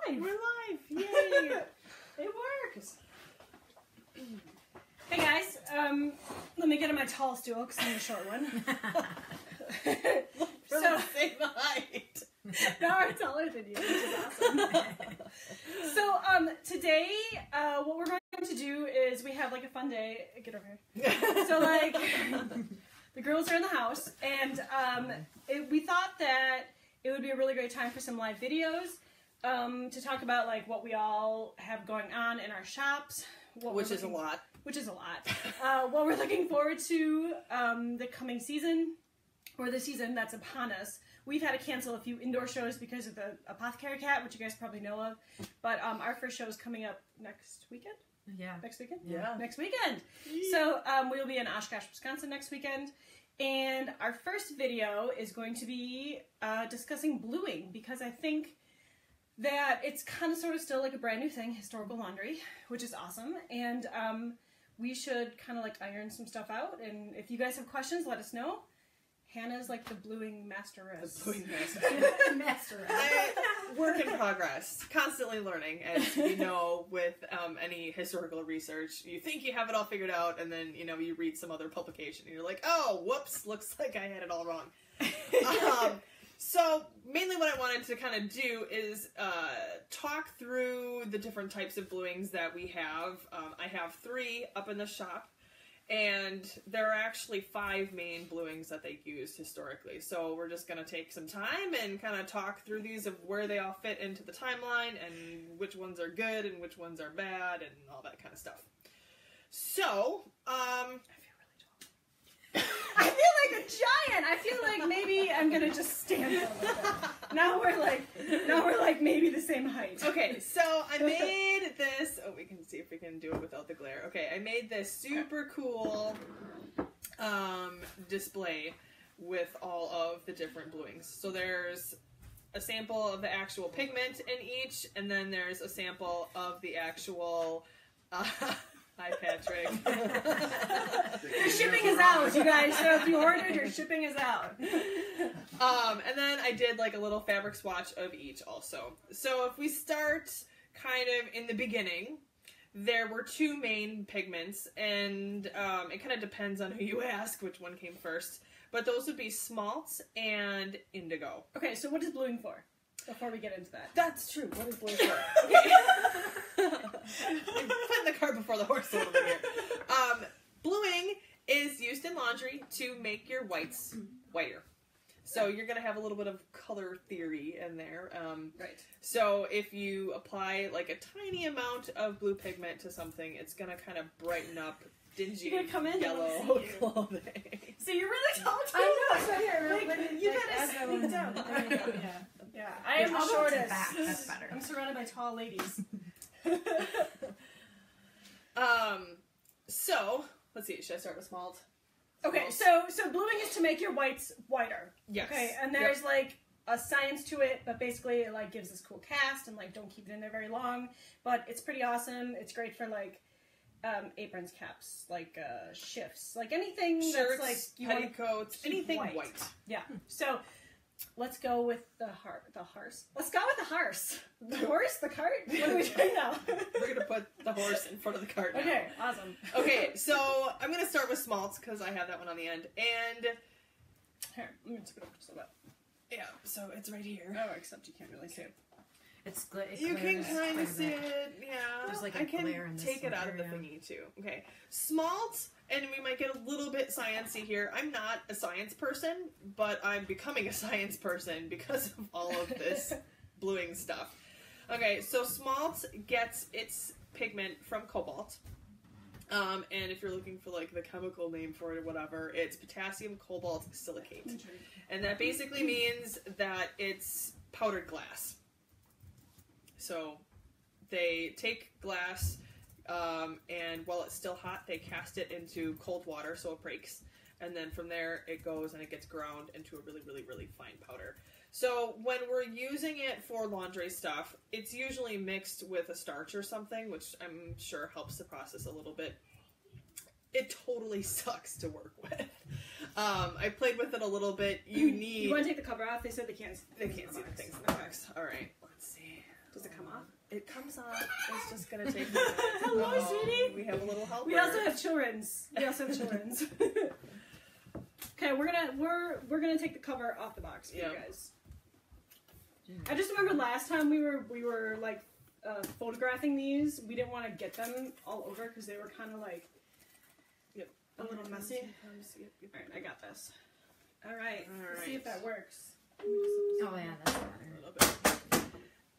live! We're live! Yay! It works! Hey guys, let me get on my tall stool because I'm a short one. We're the same height! Now I'm taller than you, which is awesome. So, today, what we're going to do is we have like a fun day. Get over here. So, like, the girls are in the house, and we thought that it would be a really great time for some live videos to talk about like what we all have going on in our shops. Which is a lot. Which is a lot. What we're looking forward to the coming season, or the season that's upon us. We've had to cancel a few indoor shows because of the Apothecary cat, which you guys probably know of. But our first show is coming up next weekend. Yeah. Next weekend? Yeah. Next weekend. So we'll be in Oshkosh, Wisconsin next weekend. And our first video is going to be discussing bluing, because I think that it's kind of sort of still like a brand new thing, historical laundry, which is awesome. And we should kind of like iron some stuff out. And if you guys have questions, let us know. Hannah's like the bluing masteress. The bluing masteress. Work in progress. Constantly learning, as you know, with any historical research. You think you have it all figured out, and then, you know, you read some other publication, and you're like, oh, whoops, looks like I had it all wrong. So, mainly what I wanted to kind of do is talk through the different types of bluings that we have. I have 3 up in the shop. And there are actually 5 main bluings that they used historically. So we're just going to take some time and kind of talk through these of where they all fit into the timeline and which ones are good and which ones are bad and all that kind of stuff. So, I feel really tall. I feel like a giant. I feel like maybe I'm going to just stand a little bit. Now we're like maybe the same height. Okay, so I made this, oh, we can see if we can do it without the glare. Okay, I made this super cool display with all of the different bluings. So there's a sample of the actual pigment in each, and then there's a sample of the actual, hi Patrick. Your shipping is out, you guys. So if you ordered, your shipping is out. And then I did like a little fabric swatch of each also. So if we start kind of in the beginning, there were 2 main pigments, and it kind of depends on who you ask which one came first. But those would be smalt and indigo. Okay, so what is bluing for? Before we get into that. That's true. What is bluing for? Okay. I'm putting the cart before the horse a little bit here. Bluing is used in laundry to make your whites whiter. So you're going to have a little bit of color theory in there. Right. So if you apply like a tiny amount of blue pigment to something, it's going to kind of brighten up dingy yellow clothing. So you're really tall too. I know. So here, You gotta sit down. There you go. Yeah. I am the I'll go to shortest. back. That's better. I'm surrounded by tall ladies. So let's see. Should I start with smalt? Okay, so bluing is to make your whites whiter. Yes. Okay, and there's like a science to it, but basically it like gives this cool cast and like don't keep it in there very long. But it's pretty awesome. It's great for like aprons, caps, like shifts, like anything Shirts, that's like you petticoats, anything white. Yeah. So let's go with the hearse. Let's go with the hearse. The horse, the cart. What are we doing now? We're gonna put the horse in front of the cart now. Okay, awesome. Okay, so I'm gonna start with smalt because I have that one on the end, and Here, let me take it over just a little bit. yeah, so it's right here. Oh, except you can't really see it. It's You can kind of see it, yeah. There's like a I can glare in this take it one out of the area. thingy too. Okay, smalt, and we might get a little bit sciencey here. I'm not a science person, but I'm becoming a science person because of all of this bluing stuff. Okay, so smalt gets its pigment from cobalt. And if you're looking for like the chemical name for it or whatever, it's potassium cobalt silicate. And that basically means that it's powdered glass. So they take glass, and while it's still hot, they cast it into cold water so it breaks. And then from there, it goes and it gets ground into a really, really, really fine powder. So when we're using it for laundry stuff, it's usually mixed with a starch or something, which I'm sure helps the process a little bit. It totally sucks to work with. I played with it a little bit. You want to take the cover off? They said they can't. They can't see the things in the box. All right. Let's see. Does it come off? comes off, it's just gonna take a minute. Hello, sweetie. We have a little helper. We also have children's. Okay, we're gonna take the cover off the box for you guys. I just remember last time we were like photographing these, we didn't want to get them all over because they were kind of like a little messy. All right, I got this. All right, let's see if that works. Oh yeah, that's better. A little bit.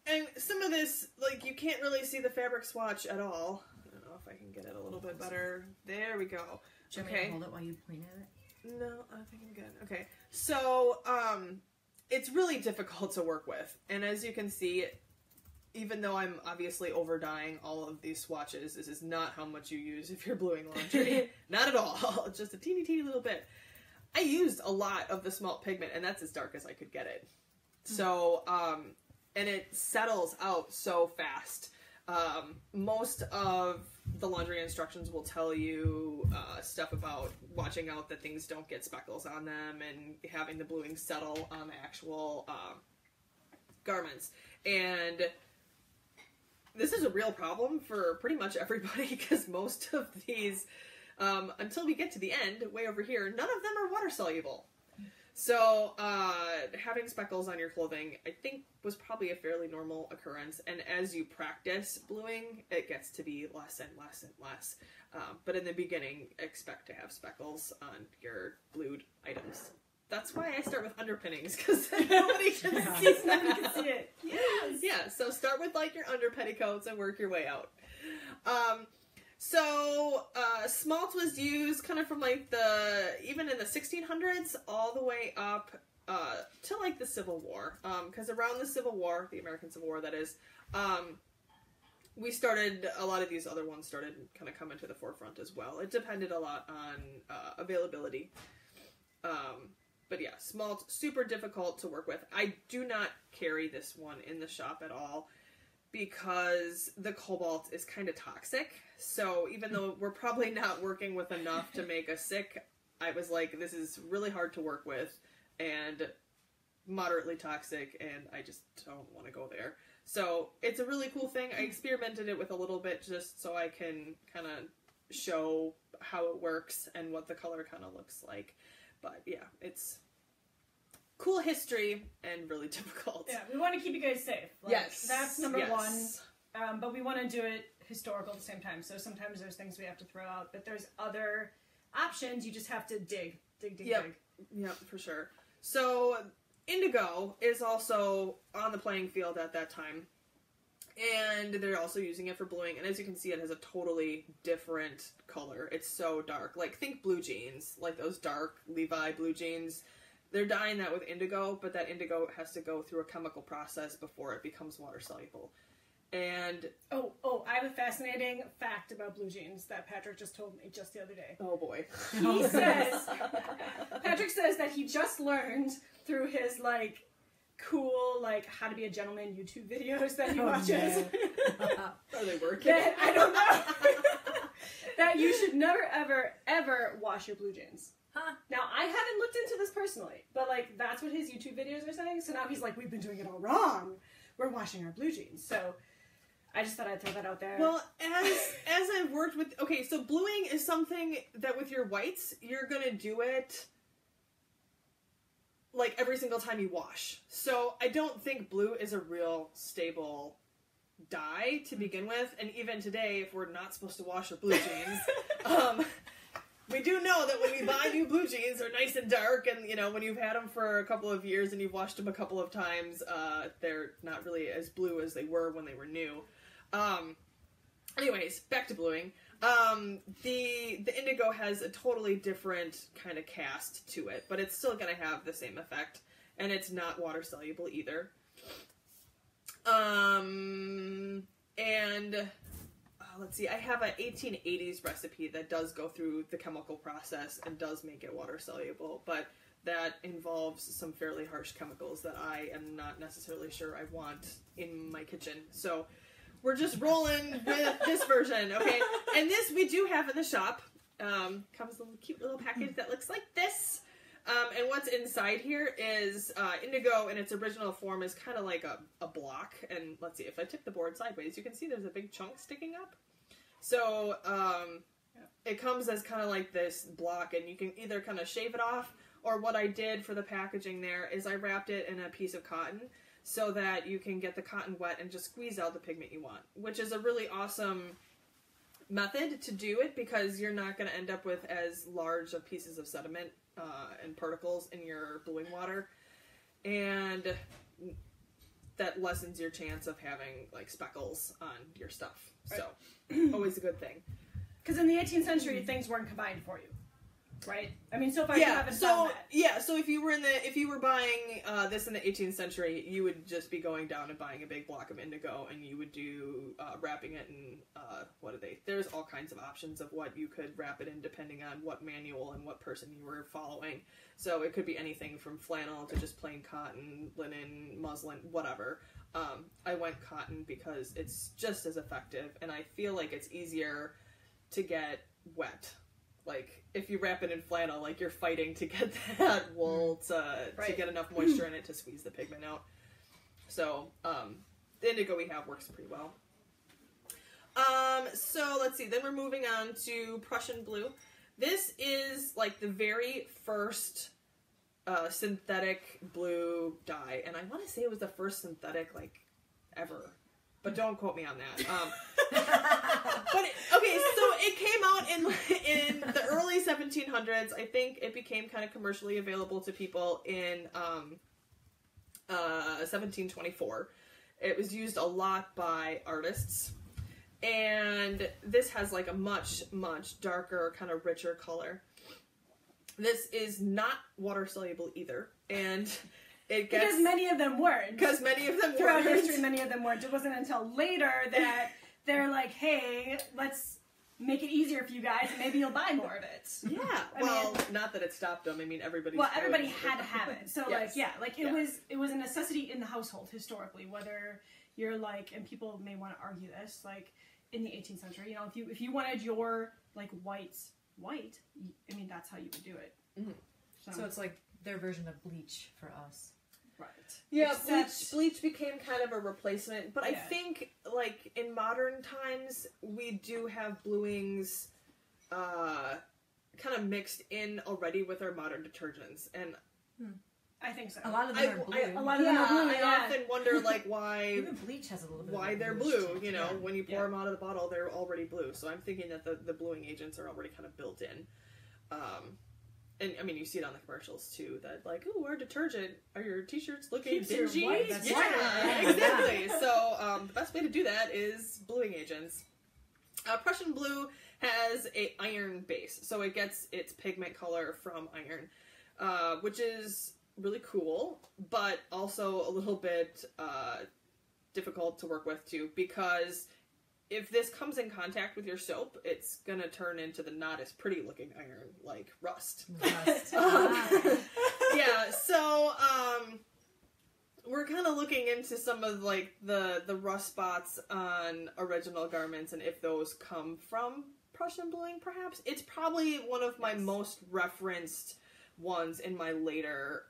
And some of this, like, you can't really see the fabric swatch at all. I don't know if I can get it a little bit better. There we go. Do you want me to hold it while you point at it? No, I think I'm good. Okay, so it's really difficult to work with, and as you can see, even though I'm obviously over dyeing all of these swatches, this is not how much you use if you're bluing laundry. Not at all. Just a teeny little bit. I used a lot of the smalt pigment, and that's as dark as I could get it. So, and it settles out so fast. Most of the laundry instructions will tell you stuff about watching out that things don't get speckles on them and having the bluing settle on the actual garments. And this is a real problem for pretty much everybody because most of these, until we get to the end, way over here, none of them are water soluble. So, having speckles on your clothing, I think, was probably a fairly normal occurrence, and as you practice bluing, it gets to be less and less and less. But in the beginning, expect to have speckles on your blued items. That's why I start with underpinnings, because nobody can see that. Nobody can see it. Yes! Yeah, so start with, like, your under petticoats and work your way out. So, smalt was used kind of from, like, even in the 1600s, all the way up to, like, the Civil War. Because around the Civil War, the American Civil War, that is, we started, a lot of these other ones started kind of coming to the forefront as well. It depended a lot on availability. But yeah, smalt, super difficult to work with. I do not carry this one in the shop at all because the cobalt is kind of toxic. So even though we're probably not working with enough to make us sick, I was like, this is really hard to work with and moderately toxic, and I just don't want to go there. So it's a really cool thing. I experimented it with a little bit just so I can kind of show how it works and what the color kind of looks like. But yeah, it's cool history and really difficult. Yeah, we want to keep you guys safe. Like, yes. That's number yes. one. But we want to do it historical at the same time. So sometimes there's things we have to throw out, but there's other options. You just have to dig. Yep, for sure. So Indigo is also on the playing field at that time. And they're also using it for bluing. And as you can see, it has a totally different color. It's so dark. Like, think blue jeans. Like those dark Levi blue jeans. They're dyeing that with indigo, but that indigo has to go through a chemical process before it becomes water soluble. And... Oh, I have a fascinating fact about blue jeans that Patrick just told me just the other day. Oh, boy. He says... Patrick says that he just learned through his, like... cool, like, how to be a gentleman YouTube videos that he watches. Are they working? That, I don't know. That you should never, ever, ever wash your blue jeans. Huh? Now, I haven't looked into this personally, but, like, that's what his YouTube videos are saying. So now he's like, we've been doing it all wrong. We're washing our blue jeans. So I just thought I'd throw that out there. Well, as I've worked with... Okay, so bluing is something that with your whites, you're going to do it... like every single time you wash. So I don't think blue is a real stable dye to begin with. And even today, if we're not supposed to wash our blue jeans, we do know that when we buy new blue jeans, they're nice and dark. And, you know, when you've had them for a couple of years and you've washed them a couple of times, they're not really as blue as they were when they were new. Anyways, back to bluing. The indigo has a totally different kind of cast to it, but it's still going to have the same effect, and it's not water soluble either. Let's see, I have an 1880s recipe that does go through the chemical process and does make it water soluble, but that involves some fairly harsh chemicals that I am not necessarily sure I want in my kitchen. So we're just rolling with this version, okay? And this we do have in the shop. Comes in a cute little package that looks like this. And what's inside here is indigo in its original form is kind of like a block. And let's see, if I tip the board sideways, you can see there's a big chunk sticking up. So it comes as kind of like this block, and you can either kind of shave it off, or what I did for the packaging there is I wrapped it in a piece of cotton so that you can get the cotton wet and just squeeze out the pigment you want, which is a really awesome method to do it because you're not going to end up with as large of pieces of sediment and particles in your bluing water, and that lessens your chance of having like speckles on your stuff. Right. So always a good thing. Because in the 18th century, things weren't combined for you, right? I mean, so far you haven't found that. Yeah, so if you were buying this in the 18th century, you would just be going down and buying a big block of indigo, and you would do wrapping it in there's all kinds of options of what you could wrap it in depending on what manual and what person you were following. So it could be anything from flannel to just plain cotton, linen, muslin, whatever. I went cotton because it's just as effective, and I feel like it's easier to get wet. Like, if you wrap it in flannel, like, you're fighting to get that wool to get enough moisture in it to squeeze the pigment out. So, the indigo we have works pretty well. So, let's see. Then we're moving on to Prussian Blue. This is, like, the very first synthetic blue dye. And I want to say it was the first synthetic, like, ever. But don't quote me on that. But so it came out in the early 1700s. I think it became kind of commercially available to people in 1724. It was used a lot by artists, and this has like a much darker, kind of richer color. This is not water soluble either, and because many of them weren't. Throughout history, many of them weren't. It wasn't until later that they're like, hey, let's make it easier for you guys, and maybe you'll buy more of it. Yeah. I mean, not that it stopped them. I mean, everybody had to have it. So, yes. It was a necessity in the household, historically, whether you're like, and people may want to argue this, like, in the 18th century, you know, if you wanted your, like, white, I mean, that's how you would do it. Mm-hmm. So it's like their version of bleach for us. Right. Yeah, bleach became kind of a replacement, but I think, like, in modern times, we do have bluings kind of mixed in already with our modern detergents, and I think so. A lot of them are blue. A lot of them are blue, I often wonder, like, why... Even bleach has a little bit why of they're blue. You know, when you pour them out of the bottle, they're already blue, so I'm thinking that the bluing agents are already kind of built in. And, I mean, you see it on the commercials, too, that, like, ooh, our detergent, are your t-shirts looking dingy? Yeah, exactly. So, the best way to do that is bluing agents. Prussian Blue has a iron base, so it gets its pigment color from iron, which is really cool, but also a little bit difficult to work with, too, because if this comes in contact with your soap, it's gonna turn into the not as pretty looking iron, like rust. Yeah, so we're kind of looking into some of like the rust spots on original garments and if those come from Prussian bluing, perhaps. It's probably one of my most referenced ones in my later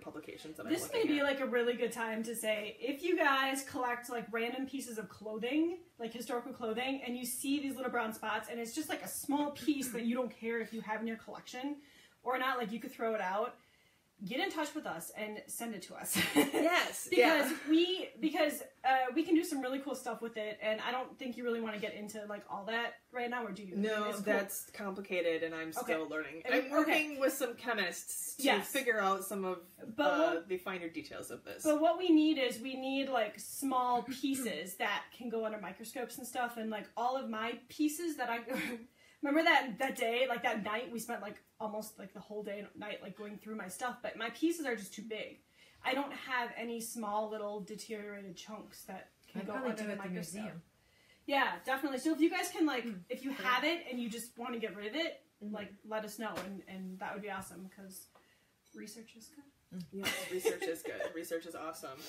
publications that this may be like a really good time to say, if you guys collect like random pieces of clothing, like historical clothing, and you see these little brown spots and it's just like a small piece that you don't care if you have in your collection or not, like you could throw it out, get in touch with us and send it to us. Yes. Because we can do some really cool stuff with it, and I don't think you really want to get into like all that right now, or do you? No, that's complicated and I'm still learning. I'm working with some chemists to figure out some of the finer details of this. But what we need like small pieces that can go under microscopes and stuff, and like all of my pieces that I remember that day, like that night, we spent like almost like the whole day and night like going through my stuff, but my pieces are just too big. I don't have any small little deteriorated chunks that can go under the microscope. Museum. Yeah, definitely. So if you guys can like, if you have it and you just want to get rid of it, like let us know, and that would be awesome because research is good. Yeah, research is good. Research is awesome.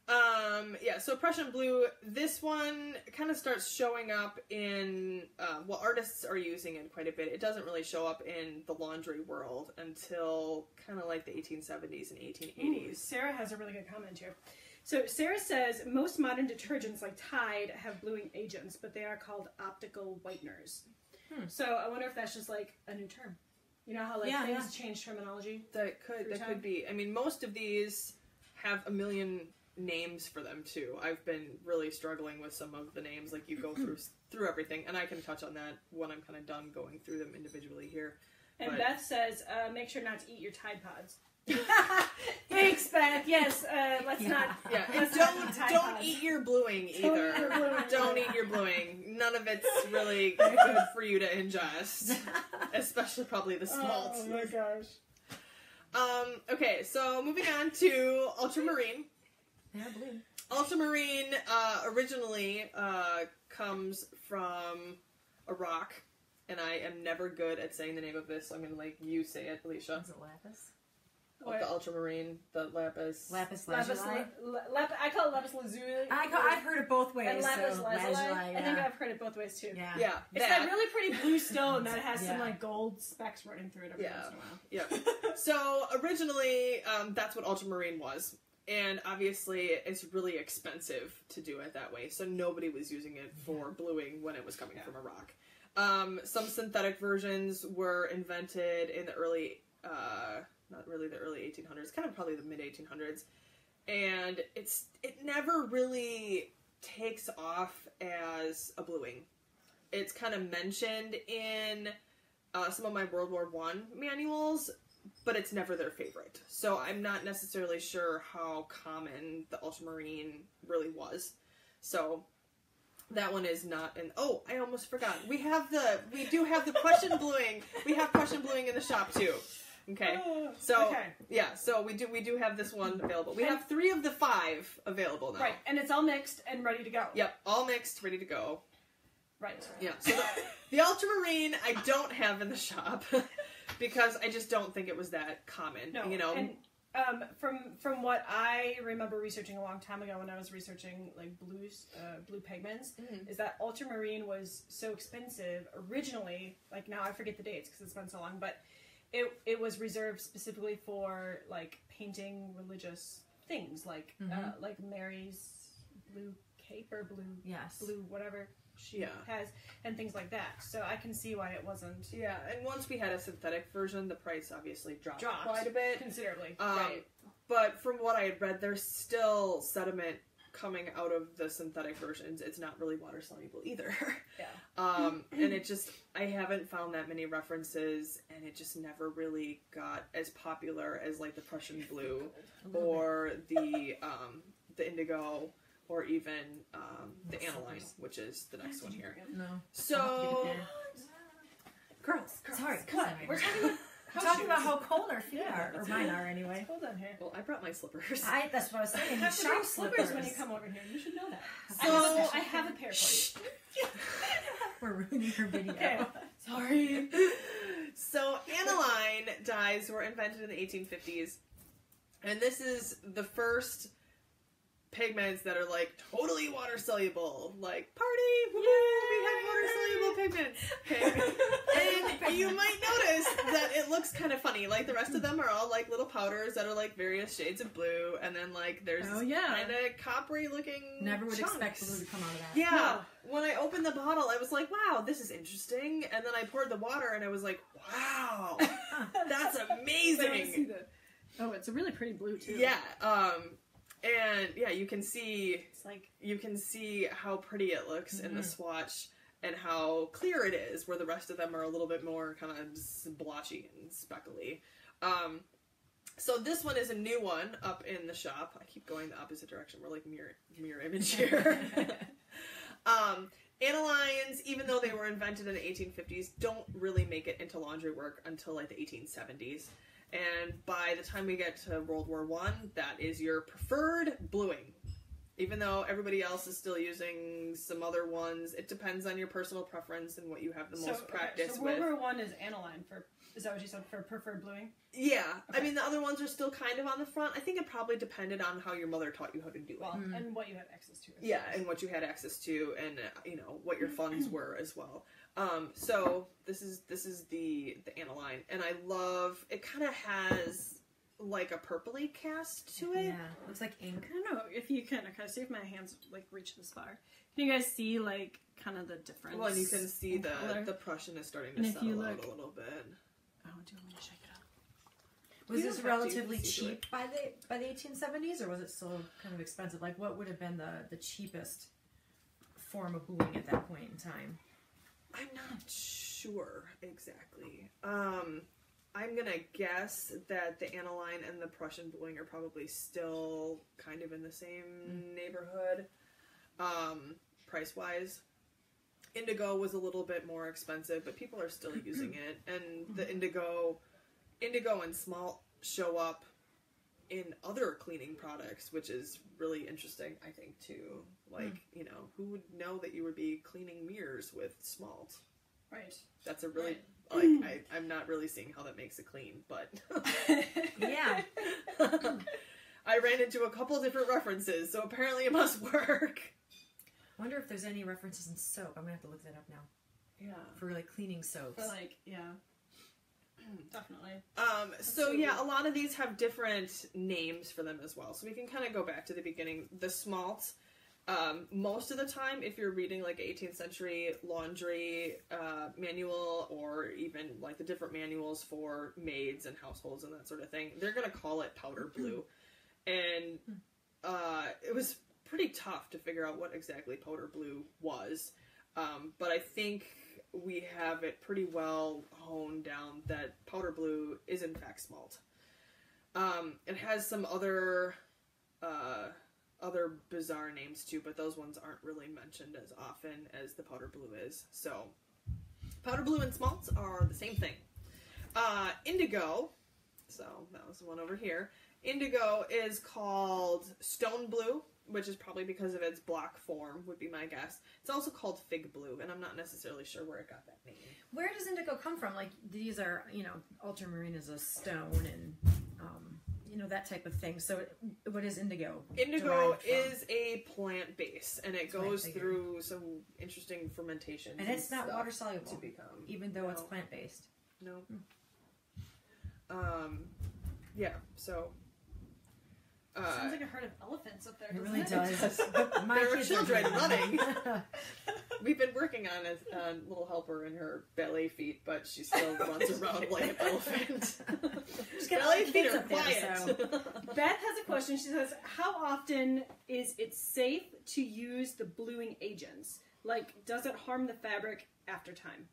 Yeah, so Prussian Blue, this one kind of starts showing up in, artists are using it quite a bit. It doesn't really show up in the laundry world until kind of like the 1870s and 1880s. Ooh, Sarah has a really good comment here. So Sarah says, most modern detergents like Tide have bluing agents, but they are called optical whiteners. So I wonder if that's just like a new term. You know how like things change terminology? That could be. I mean, most of these have a million names for them too. I've been really struggling with some of the names. Like you go through everything, and I can touch on that when I'm kind of done going through them individually here. And Beth says, make sure not to eat your Tide Pods. Thanks, Beth. Yes, let's not. Yeah, and don't eat your bluing either. Don't eat your bluing. None of it's really good for you to ingest, especially probably the small. Oh my gosh. Okay, so moving on to Ultramarine. They're blue. Ultramarine originally comes from a rock, and I am never good at saying the name of this, so I'm gonna let you say it, Alicia. Is it lapis? The ultramarine, the lapis. Lapis lazuli. I call it lapis lazuli. I've heard it both ways. And lapis so lazuli. lazuli, I think I've heard it both ways too. Yeah. It's that really pretty blue stone that has some like gold specks running through it every once in a while. Yeah. So originally, that's what ultramarine was. And obviously, it's really expensive to do it that way. So nobody was using it for bluing when it was coming from a rock. Some synthetic versions were invented in the early... not really the early 1800s, kind of probably the mid-1800s, and it never really takes off as a bluing. It's kind of mentioned in some of my World War I manuals, but it's never their favorite. So I'm not necessarily sure how common the ultramarine really was. So that one is not an... Oh, I almost forgot. We do have the Prussian bluing. We have Prussian bluing in the shop too. Okay, so so we do have this one available. We have 3 of the 5 available now. Right, and it's all mixed and ready to go. Yep, all mixed, ready to go. Right. Yeah. So the ultramarine I don't have in the shop because I just don't think it was that common. No, you know. And from what I remember researching a long time ago when I was researching like blue pigments, is that ultramarine was so expensive originally. Like now I forget the dates because it's been so long, but. It was reserved specifically for like painting religious things, like Mary's blue cape or blue whatever she has, and things like that. So I can see why it wasn't. Yeah, and once we had a synthetic version, the price obviously dropped quite a bit, considerably. Right. But from what I had read, there's still sediment coming out of the synthetic versions. It's not really water soluble either. Yeah. And it just, I haven't found that many references, and it just never really got as popular as like the Prussian Blue or the Indigo or even the Aniline, which is the next one here. No. So, girls. Sorry, what? We're talking about how cold our feet are, or mine are anyway. Hold on here. Well, I brought my slippers. That's what I was saying. You have to bring slippers when you come over here. You should know that. So I have a pair for you. We're ruining her video. Okay. Sorry. So aniline dyes were invented in the 1850s, and this is the first pigments that are like totally water soluble. Like, party! Woo! We have water soluble pigments. Okay. And you might notice that it looks kind of funny. Like the rest of them are all like little powders that are like various shades of blue, and then like there's kind of coppery looking. Never would chunks. expect blue to come out of that. Yeah. No. When I opened the bottle, I was like, wow, this is interesting. And then I poured the water, and I was like, wow, that's amazing. Oh, it's a really pretty blue too. Yeah. And yeah, you can see it's like how pretty it looks in the swatch and how clear it is, where the rest of them are a little bit more kind of blotchy and speckly. So this one is a new one up in the shop. I keep going the opposite direction. We're like mirror image here. Anilines, even though they were invented in the 1850s, don't really make it into laundry work until like the 1870s. And by the time we get to World War I, that is your preferred bluing. Even though everybody else is still using some other ones, it depends on your personal preference and what you have the most practice so with. World War I is aniline for Is that what you said for preferred bluing? Yeah. Okay. I mean, the other ones are still kind of on the front. I think it probably depended on how your mother taught you how to do it. Well, and what you had access to. Yeah, and what you had access to, and you know what your funds were as well. So this is the Aniline, and I love it. Kind of has like a purpley cast to it. Yeah, looks like ink. I don't know if you can see if my hands like reach this far. Can you guys see like kind of the difference? Well, and you can see in color? the Prussian is starting And to if settle you out look- a little bit. Oh, do you want me to shake it up? Was You this don't have to, relatively you can see cheap by the 1870s, or was it still kind of expensive? Like, what would have been the cheapest form of bluing at that point in time? I'm not sure exactly. I'm gonna guess that the Aniline and the Prussian bluing are probably still kind of in the same neighborhood, price wise. Indigo was a little bit more expensive, but people are still using it, and the Indigo and Smalt show up in other cleaning products, which is really interesting, I think, too. Like, you know, who would know that you would be cleaning mirrors with Smalt? Right. That's a really, I'm not really seeing how that makes it clean, but Yeah. I ran into a couple different references, so apparently it must work. I wonder if there's any references in soap. I'm gonna have to look that up now. Yeah. For like cleaning soaps. For like, yeah. Definitely. So yeah, a lot of these have different names for them as well. So we can kind of go back to the beginning. The Smalt, most of the time, if you're reading like 18th century laundry manual, or even like the different manuals for maids and households and that sort of thing, they're gonna call it powder blue. And it was pretty tough to figure out what exactly powder blue was. But I think we have it pretty well honed down that powder blue is in fact Smalt. It has some other bizarre names too, but those ones aren't really mentioned as often as the powder blue is. So powder blue and Smalt are the same thing. Indigo, so that was the one over here. Indigo is called stone blue, which is probably because of its block form, would be my guess. It's also called fig blue, and I'm not necessarily sure where it got that name. Where does indigo come from? Like, these are, you know, ultramarine is a stone and, you know, that type of thing. So what is indigo? Indigo derived from? is a plant base, and it goes figure. through some interesting fermentation. And it's not water soluble, to become, even though it's plant-based. No. Yeah, so... Sounds like a herd of elephants up there. It doesn't really does. My there are kids children doing running. that. We've been working on a little helper in her ballet feet, but she still runs around like an elephant. She's got Ballet all the feet kids are up there, quiet. so. Beth has a question. She says, how often is it safe to use the bluing agents? Like, does it harm the fabric after time?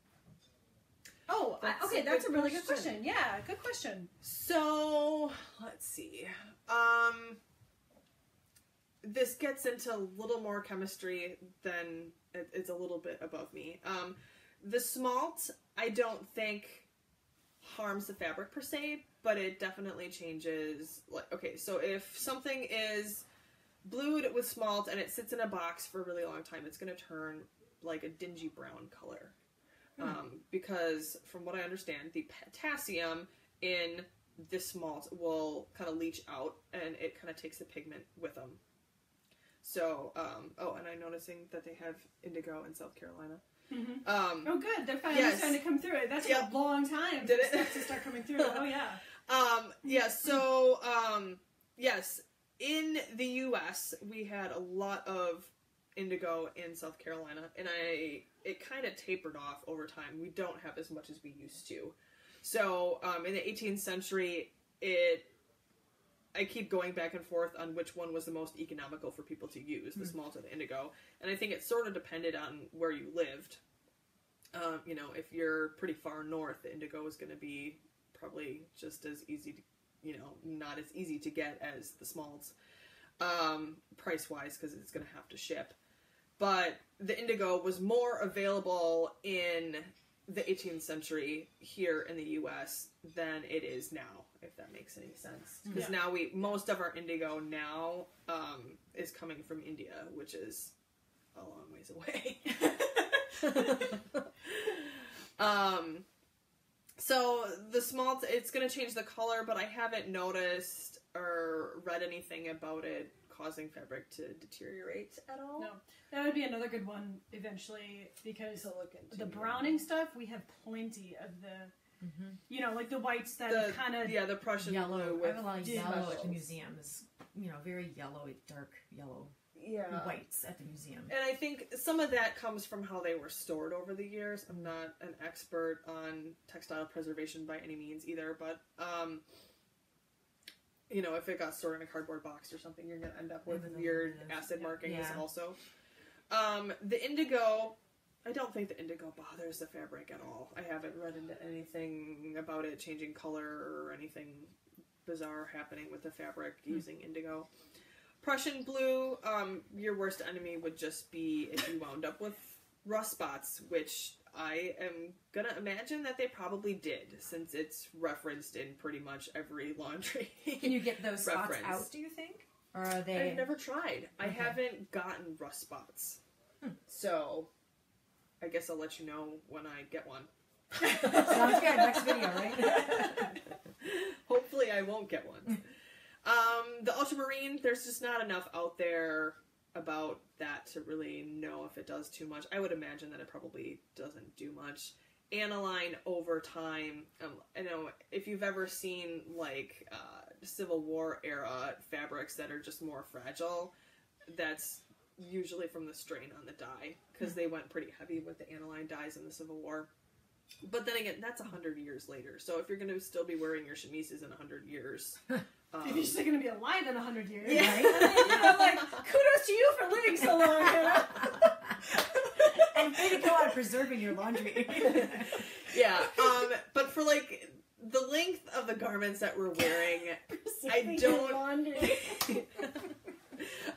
Oh, okay, that's a really good question. Yeah, good question. So, let's see. This gets into a little more chemistry than it's a little bit above me. The Smalt, I don't think harms the fabric per se, but it definitely changes. Like, okay, so if something is blued with Smalt and it sits in a box for a really long time, it's going to turn like a dingy brown color. Because from what I understand, the potassium in this Smalt will kind of leach out, and it kind of takes the pigment with them. So, and I'm noticing that they have indigo in South Carolina. Mm-hmm. Oh, good. They're finally starting to come through it. That took a long time Did for it? stuff to start coming through. Oh, yeah. Yes, in the U.S., we had a lot of indigo in South Carolina, and it kind of tapered off over time. We don't have as much as we used to. So, in the 18th century, I keep going back and forth on which one was the most economical for people to use, the Smalt or the indigo. And I think it sort of depended on where you lived. You know, if you're pretty far north, the indigo is going to be probably just as easy to, you know, not as easy to get as the Smalts, price-wise, because it's going to have to ship. But the indigo was more available in the 18th century here in the U.S. than it is now, if that makes any sense. Because now most of our indigo now is coming from India, which is a long ways away. So the smalt, it's going to change the color, but I haven't noticed or read anything about it causing fabric to deteriorate at all. No, that would be another good one eventually, because To look into. the browning stuff, we have plenty of the, you know, like the whites that kind of... Yeah, the Prussian Yellow. blue I have a with lot of yellow at the specials. museum. Is, you know, very yellowy, dark yellow Yeah. whites at the museum. And I think some of that comes from how they were stored over the years. I'm not an expert on textile preservation by any means either, but you know, if it got stored in a cardboard box or something, you're going to end up with weird acid markings also. The indigo, I don't think the indigo bothers the fabric at all. I haven't read into anything about it changing color or anything bizarre happening with the fabric using indigo. Prussian blue, your worst enemy would just be if you wound up with rust spots, which I am gonna imagine that they probably did, since it's referenced in pretty much every laundry. Can you get those spots reference. out, do you think? Or are they... I've never tried. I Okay. haven't gotten rust spots. So, I guess I'll let you know when I get one. Sounds good. Next video, right? Hopefully I won't get one. The ultramarine, there's just not enough out there about that to really know if it does too much. I would imagine that it probably doesn't do much. Aniline over time, I know if you've ever seen like Civil War era fabrics that are just more fragile, that's usually from the strain on the dye, because they went pretty heavy with the aniline dyes in the Civil War. But then again, that's 100 years later. So if you're going to still be wearing your chemises in 100 years... if you're still going to be alive in 100 years, Yeah. right? You know, like, kudos to you for living so long, Hannah. And way to go on preserving your laundry. Yeah, but for like the length of the garments that we're wearing,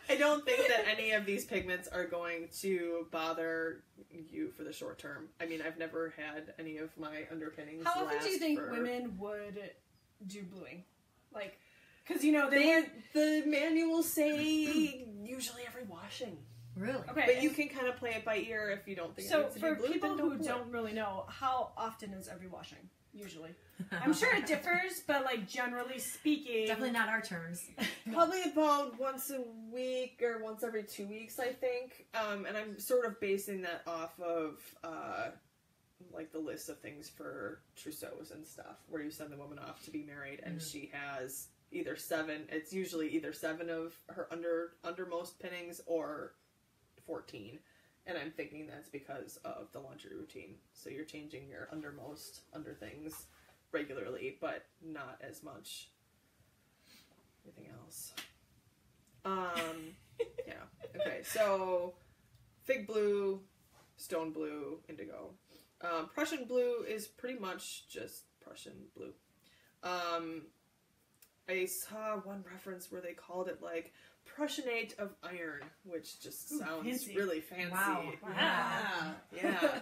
I don't think that any of these pigments are going to bother you for the short term. I mean, I've never had any of my underpinnings. How often do you think women would do bluing? Like, because you know the manuals say usually every washing. Really? Okay, But you can kind of play it by ear if you don't think. So it needs to for be blue, people then who do it. don't really know, how often is every washing? Usually, I'm sure it differs, but like generally speaking, Definitely not our terms. Probably about once a week or once every 2 weeks, I think. And I'm sort of basing that off of like the list of things for trousseaus and stuff, where you send the woman off to be married, and she has either 7. It's usually either 7 of her undermost pinnings or 14. And I'm thinking that's because of the laundry routine. So you're changing your undermost under things regularly, but not as much everything else. Yeah. Okay, so fig blue, stone blue, indigo. Prussian blue is pretty much just Prussian blue. I saw one reference where they called it like Prussianate of iron, which just sounds fancy. really fancy. Wow. Yeah.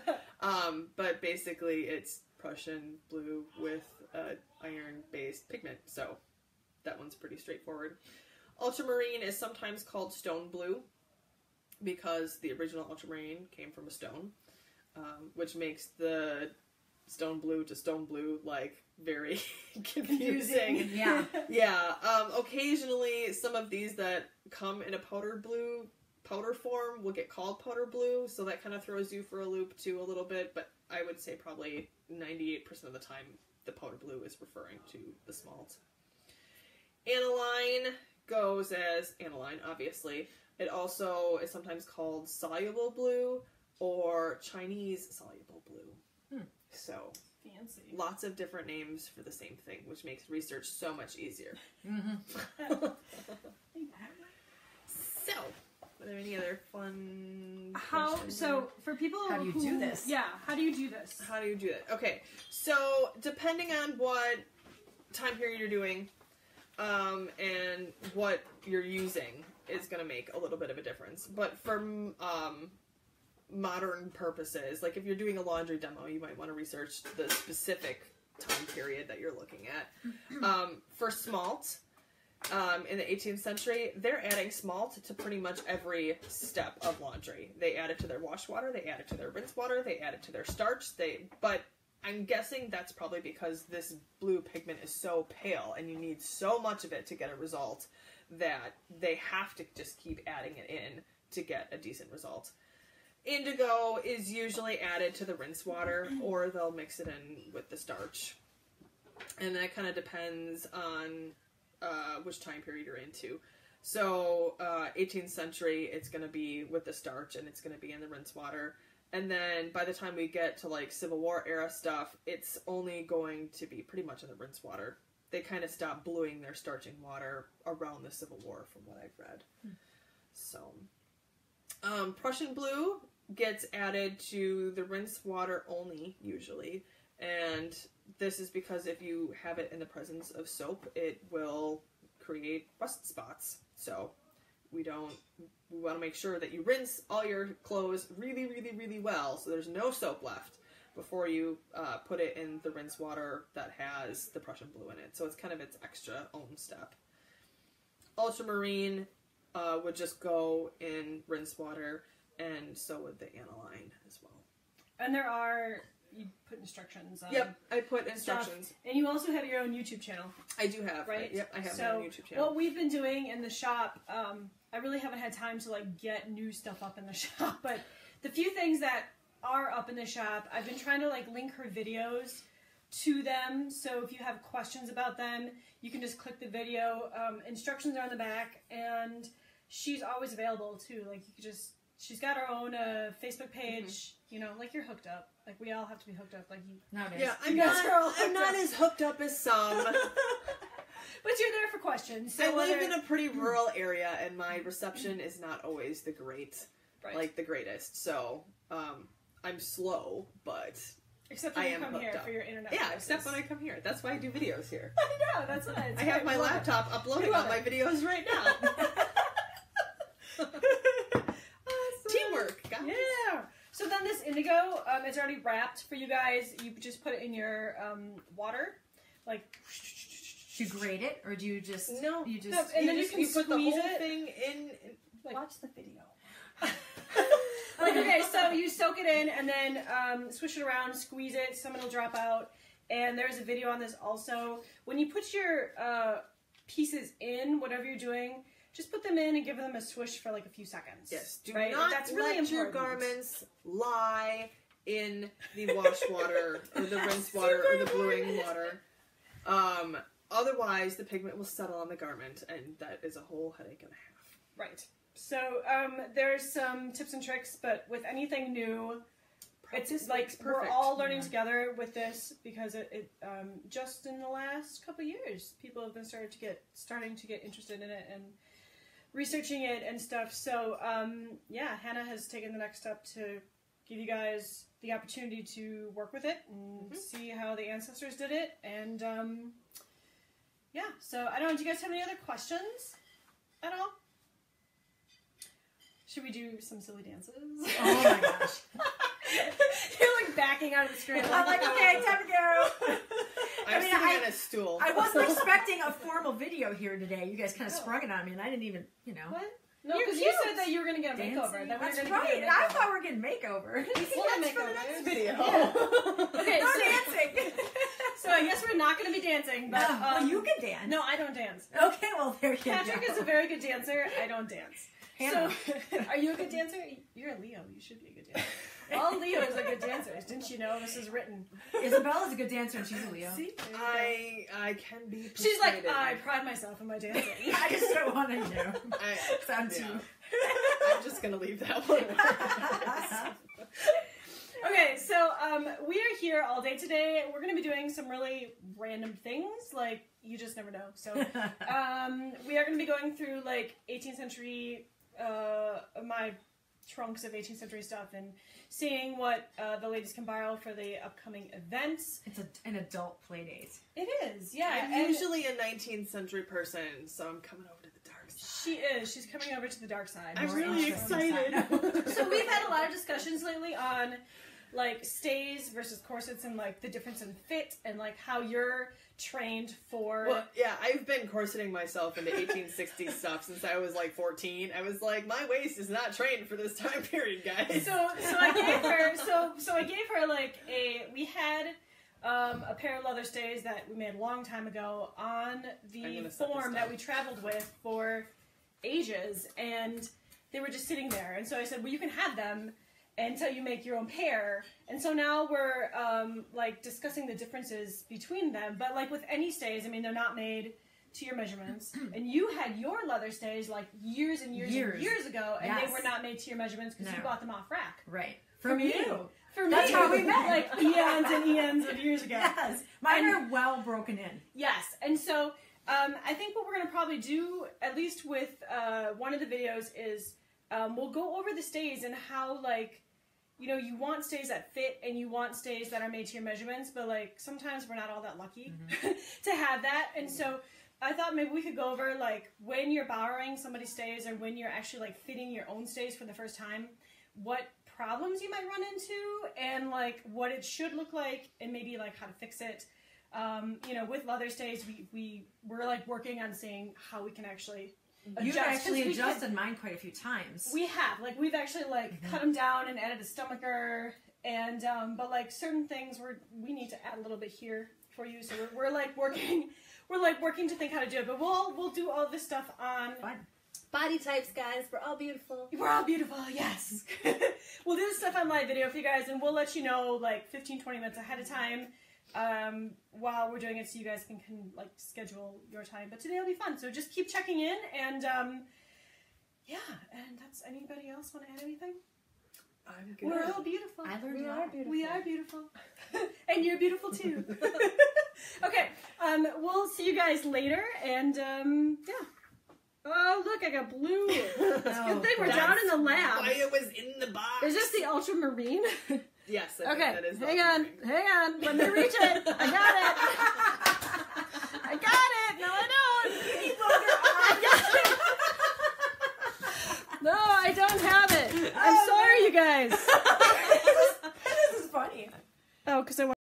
But basically it's Prussian blue with iron-based pigment, so that one's pretty straightforward. Ultramarine is sometimes called stone blue because the original ultramarine came from a stone, which makes the stone blue to stone blue like very confusing. Yeah. Yeah. Occasionally, some of these that come in a powder form will get called powder blue, so that kind of throws you for a loop too a little bit. But I would say probably 98% of the time, the powder blue is referring to the smalt. Aniline goes as aniline, obviously. It also is sometimes called soluble blue or Chinese soluble blue. So fancy. lots of different names for the same thing, which makes research so much easier. So, are there any other fun questions? So for people How do you do this? Yeah, how do you do this? How do you do it? Okay, so depending on what time period you're doing and what you're using is going to make a little bit of a difference. But for modern purposes, like if you're doing a laundry demo, you might want to research the specific time period that you're looking at. For smalt, in the 18th century, they're adding smalt to pretty much every step of laundry. They add it to their wash water, they add it to their rinse water, they add it to their starch, but I'm guessing that's probably because this blue pigment is so pale and you need so much of it to get a result that they have to just keep adding it in to get a decent result. Indigo is usually added to the rinse water, or they'll mix it in with the starch. And that kind of depends on which time period you're into. So, 18th century, it's going to be with the starch, and it's going to be in the rinse water. And then by the time we get to, like, Civil War era stuff, it's only going to be pretty much in the rinse water. They kind of stop bluing their starching water around the Civil War, from what I've read. So, Prussian Blue gets added to the rinse water only, usually. And this is because if you have it in the presence of soap, it will create rust spots. So we want to make sure that you rinse all your clothes really, really, really well so there's no soap left before you put it in the rinse water that has the Prussian Blue in it. So it's kind of its extra own step. Ultramarine would just go in rinse water, and so would the Aniline as well. And you put instructions on. Yep, I put instructions. Stuff. And you also have your own YouTube channel. I do have, right? Yep, I have my own YouTube channel. What we've been doing in the shop, I really haven't had time to like get new stuff up in the shop, but the few things that are up in the shop, I've been trying to like link her videos to them, so if you have questions about them, you can just click the video. Instructions are on the back, and she's always available too. Like you could just, she's got her own Facebook page. You know, like you're hooked up. Like we all have to be hooked up. Like you nowadays. Yeah, I'm not as hooked up as some. But you're there for questions. So I live in a pretty rural area, and my reception is not always the greatest. So, I'm slow, but except when you come here for your internet. Yeah, except when I come here. That's why I do videos here. I know. That's what I have my laptop uploading all my videos right now. Teamwork, guys. Yeah. So then this indigo, it's already wrapped for you guys. You just put it in your water, like. Do you grate it, or do you just no? You just no, and then you can put the whole it. thing in. Like, watch the video. Like okay, so you soak it in and then swish it around, squeeze it. Some it'll drop out. And there's a video on this also. When you put your pieces in, whatever you're doing, just put them in and give them a swish for like a few seconds. Yes, do right? not That's let really important. your garments lie in the wash water or the rinse water or the bluing water. Otherwise, the pigment will settle on the garment, and that is a whole headache and a half. Right. So there's some tips and tricks, but with anything new, it's like we're all learning together with this because it just in the last couple years, people have been starting to get interested in it and researching it and stuff. So yeah, Hannah has taken the next step to give you guys the opportunity to work with it and see how the ancestors did it. And yeah, so I don't know. Do you guys have any other questions at all? Should we do some silly dances? Oh my gosh. You're like backing out of the screen. I'm like, okay, time to go. I'm sitting on a stool. I wasn't expecting a formal video here today. You guys kind of sprung it on me, and I didn't even, What? No, because you said that you were going to get a makeover. That's right. I thought we were getting makeover. We'll make for the next video. Yeah. Okay, no dancing. So I guess we're not going to be dancing. But, well, you can dance. No, I don't dance. Okay, well, there you go. Patrick is a very good dancer. I don't dance. Hannah. So, are you a good dancer? You're a Leo. You should be a good dancer. All Leos are good dancers. Didn't you know this is written? Isabella's a good dancer, and she's a Leo. See? I can be persuaded. She's like, I pride myself in my dancing. I just don't want to know. Sounds yeah. too. I'm just going to leave that one. Okay, so we are here all day today. We're going to be doing some really random things, like you just never know. So we are going to be going through like 18th century, my trunks of 18th century stuff, and seeing what the ladies can borrow for the upcoming events. It's an adult play date. It is, yeah. I'm usually a 19th century person, so I'm coming over to the dark side. She is. She's coming over to the dark side. I'm really excited. So we've had a lot of discussions lately on like stays versus corsets and like the difference in fit and like how you're trained for. Well, yeah, I've been corseting myself into 1860s stuff since I was like 14. I was like, my waist is not trained for this time period, guys. So I gave her like we had a pair of leather stays that we made a long time ago on the form that we traveled with for ages, and they were just sitting there. And so I said, well, you can have them until you make your own pair. And so now we're like discussing the differences between them. But like with any stays, I mean, they're not made to your measurements. And you had your leather stays like years and years ago, and they were not made to your measurements because you bought them off rack. Right. From you. For me. That's how we met. Like eons and eons of years ago. Yes. Mine are well broken in. Yes. And so I think what we're going to probably do, at least with one of the videos, is we'll go over the stays and how, like, you know, you want stays that fit and you want stays that are made to your measurements, but like sometimes we're not all that lucky to have that. And so I thought maybe we could go over like when you're borrowing somebody's stays or when you're actually like fitting your own stays for the first time, what problems you might run into and like what it should look like and maybe like how to fix it. You know, with leather stays, we're like working on seeing how we can actually adjust. You've actually adjusted mine quite a few times. We have, like, we've actually like cut them down and added a stomacher, and but like certain things we need to add a little bit here for you. So we're like working to think how to do it. But we'll do all this stuff on body types, guys. We're all beautiful. We're all beautiful, yes. We'll do this stuff on live video for you guys, and we'll let you know like 15-20 minutes ahead of time while we're doing it, so you guys can like schedule your time. But today will be fun, so just keep checking in, and yeah. And that's, anybody else want to add anything? I'm good. We're all beautiful. I learned We are beautiful. We are beautiful. And you're beautiful too. Okay, we'll see you guys later, and yeah. Oh, look, I got blue. It's a good thing we're down in the lab. Why it was in the box. Is this the ultramarine? Yes. Okay, that is hang on. Let me reach it. I got it. I got it. No, I don't. No, I don't have it. I'm sorry, you guys. This is funny. Oh, because I want